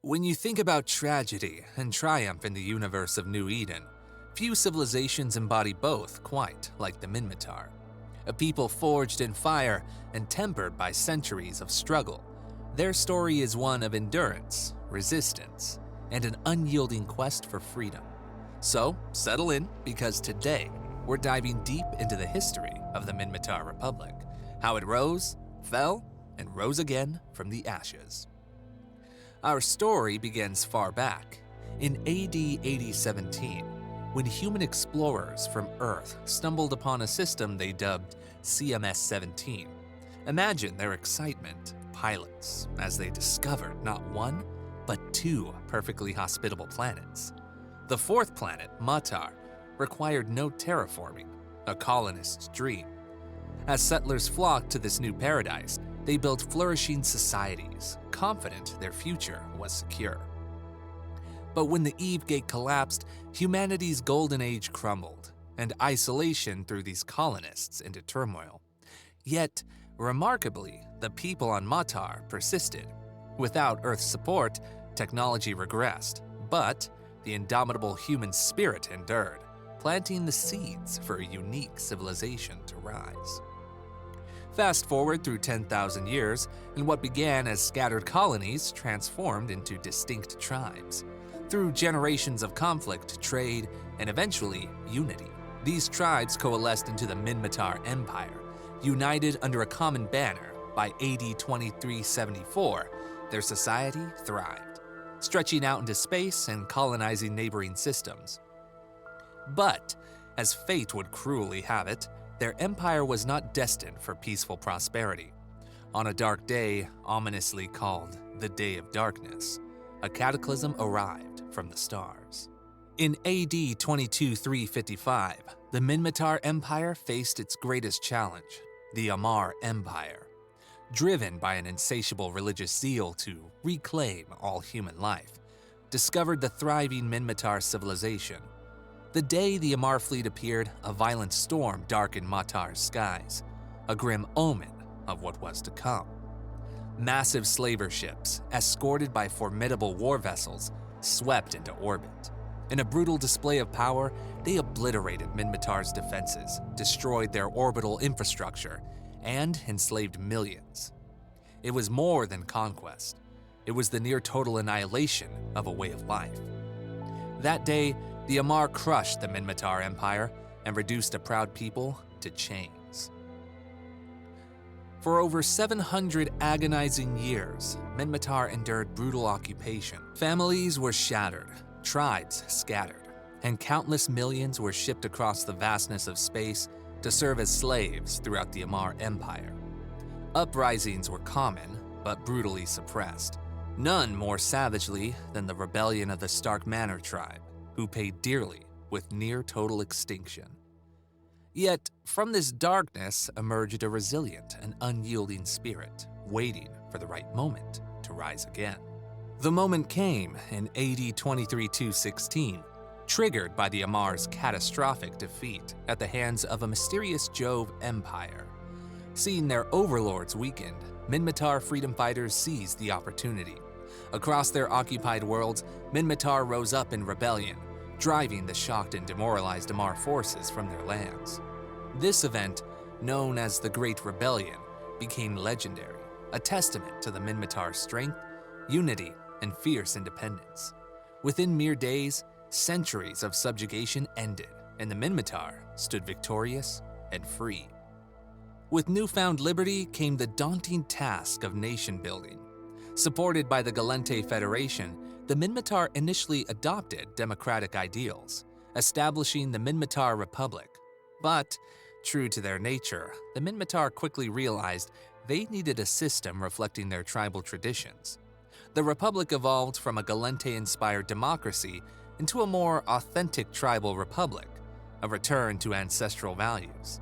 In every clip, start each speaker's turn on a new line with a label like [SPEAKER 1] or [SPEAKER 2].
[SPEAKER 1] When you think about tragedy and triumph in the universe of New Eden, few civilizations embody both quite like the Minmatar. A people forged in fire and tempered by centuries of struggle, their story is one of endurance, resistance, and an unyielding quest for freedom. So, settle in, because today, we're diving deep into the history of the Minmatar Republic, how it rose, fell, and rose again from the ashes. Our story begins far back, in AD 8017, when human explorers from Earth stumbled upon a system they dubbed CMS-17. Imagine their excitement, pilots, as they discovered not one, but two perfectly hospitable planets. The fourth planet, Matar, required no terraforming, a colonist's dream. As settlers flocked to this new paradise, they built flourishing societies, confident their future was secure. But when the Eve Gate collapsed, humanity's golden age crumbled, and isolation threw these colonists into turmoil. Yet, remarkably, the people on Matar persisted. Without Earth's support, technology regressed, but the indomitable human spirit endured, planting the seeds for a unique civilization to rise. Fast forward through 10,000 years, and what began as scattered colonies transformed into distinct tribes. Through generations of conflict, trade, and eventually unity, these tribes coalesced into the Minmatar Empire. United under a common banner, by AD 2374, their society thrived, stretching out into space and colonizing neighboring systems. But, as fate would cruelly have it, their empire was not destined for peaceful prosperity. On a dark day, ominously called the Day of Darkness, a cataclysm arrived from the stars. In AD 22355, the Minmatar Empire faced its greatest challenge, the Amarr Empire. Driven by an insatiable religious zeal to reclaim all human life, discovered the thriving Minmatar civilization. The day the Amarr fleet appeared, a violent storm darkened Matar's skies, a grim omen of what was to come. Massive slaver ships, escorted by formidable war vessels, swept into orbit. In a brutal display of power, they obliterated Minmatar's defenses, destroyed their orbital infrastructure, and enslaved millions. It was more than conquest. It was the near-total annihilation of a way of life. That day, the Amarr crushed the Minmatar Empire and reduced a proud people to chains. For over 700 agonizing years, Minmatar endured brutal occupation. Families were shattered, tribes scattered, and countless millions were shipped across the vastness of space to serve as slaves throughout the Amarr Empire. Uprisings were common, but brutally suppressed. None more savagely than the rebellion of the Stark Manor tribe, who paid dearly with near-total extinction. Yet, from this darkness emerged a resilient and unyielding spirit, waiting for the right moment to rise again. The moment came in AD 23216, triggered by the Amarr's catastrophic defeat at the hands of a mysterious Jove empire. Seeing their overlords weakened, Minmatar freedom fighters seized the opportunity. Across their occupied worlds, Minmatar rose up in rebellion, driving the shocked and demoralized Amarr forces from their lands. This event, known as the Great Rebellion, became legendary, a testament to the Minmatar's strength, unity, and fierce independence. Within mere days, centuries of subjugation ended, and the Minmatar stood victorious and free. With newfound liberty came the daunting task of nation building. Supported by the Galente Federation, the Minmatar initially adopted democratic ideals, establishing the Minmatar Republic. But, true to their nature, the Minmatar quickly realized they needed a system reflecting their tribal traditions. The Republic evolved from a Galente-inspired democracy into a more authentic tribal republic, a return to ancestral values.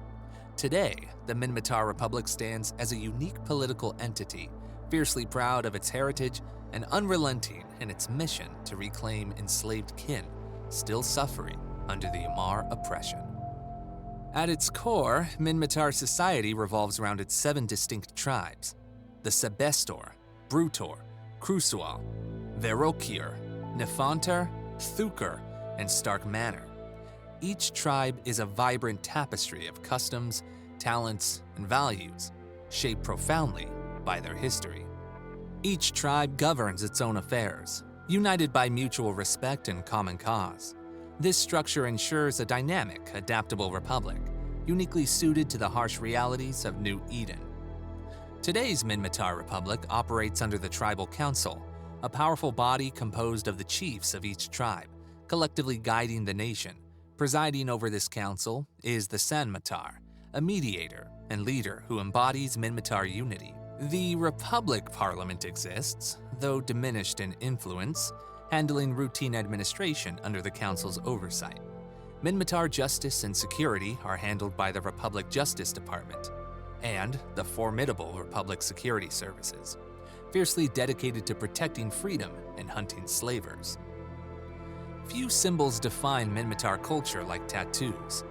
[SPEAKER 1] Today, the Minmatar Republic stands as a unique political entity, fiercely proud of its heritage and unrelenting in its mission to reclaim enslaved kin still suffering under the Amarr oppression. At its core, Minmatar society revolves around its 7 distinct tribes: the Sebestor, Brutor, Crusoal, Verokir, Nefantar, Thukar, and Stark Manor. Each tribe is a vibrant tapestry of customs, talents, and values, shaped profoundly by their history. Each tribe governs its own affairs, united by mutual respect and common cause. This structure ensures a dynamic, adaptable republic, uniquely suited to the harsh realities of New Eden. Today's Minmatar Republic operates under the Tribal Council, a powerful body composed of the chiefs of each tribe, collectively guiding the nation. Presiding over this council is the Sanmatar, a mediator and leader who embodies Minmatar unity. The Republic Parliament exists, though diminished in influence, handling routine administration under the Council's oversight. Minmatar justice and security are handled by the Republic Justice Department and the formidable Republic Security Services, fiercely dedicated to protecting freedom and hunting slavers. Few symbols define Minmatar culture like tattoos.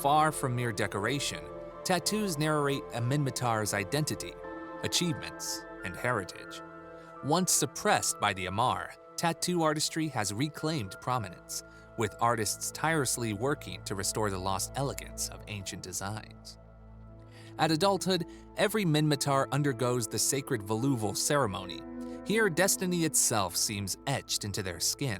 [SPEAKER 1] Far from mere decoration, tattoos narrate a Minmatar's identity, achievements, and heritage. Once suppressed by the Amarr, tattoo artistry has reclaimed prominence, with artists tirelessly working to restore the lost elegance of ancient designs. At adulthood, every Minmatar undergoes the sacred Voluval ceremony. Here, destiny itself seems etched into their skin,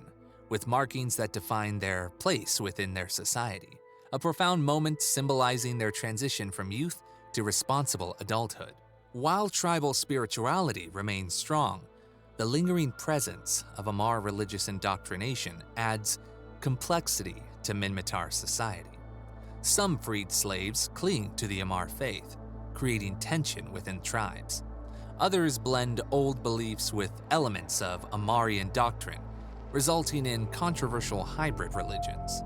[SPEAKER 1] with markings that define their place within their society, a profound moment symbolizing their transition from youth to responsible adulthood. While tribal spirituality remains strong, the lingering presence of Amarr religious indoctrination adds complexity to Minmatar society. Some freed slaves cling to the Amarr faith, creating tension within tribes. Others blend old beliefs with elements of Amarrian doctrine, resulting in controversial hybrid religions.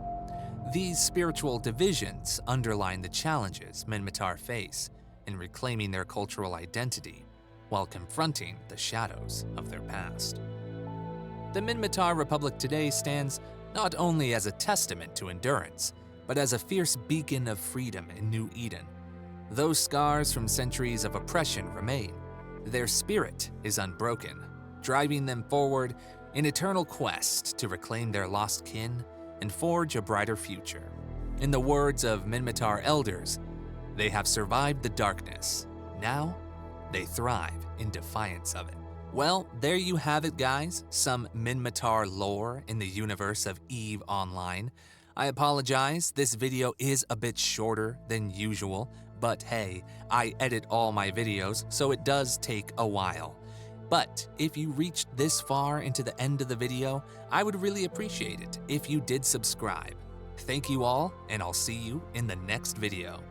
[SPEAKER 1] These spiritual divisions underline the challenges Minmatar face in reclaiming their cultural identity while confronting the shadows of their past. The Minmatar Republic today stands not only as a testament to endurance, but as a fierce beacon of freedom in New Eden. Those scars from centuries of oppression remain. Their spirit is unbroken, driving them forward in eternal quest to reclaim their lost kin and forge a brighter future. In the words of Minmatar elders, they have survived the darkness. Now, they thrive in defiance of it. Well, there you have it, guys. Some Minmatar lore in the universe of EVE Online. I apologize, this video is a bit shorter than usual, but hey, I edit all my videos, so it does take a while. But if you reached this far into the end of the video, I would really appreciate it if you did subscribe. Thank you all, and I'll see you in the next video.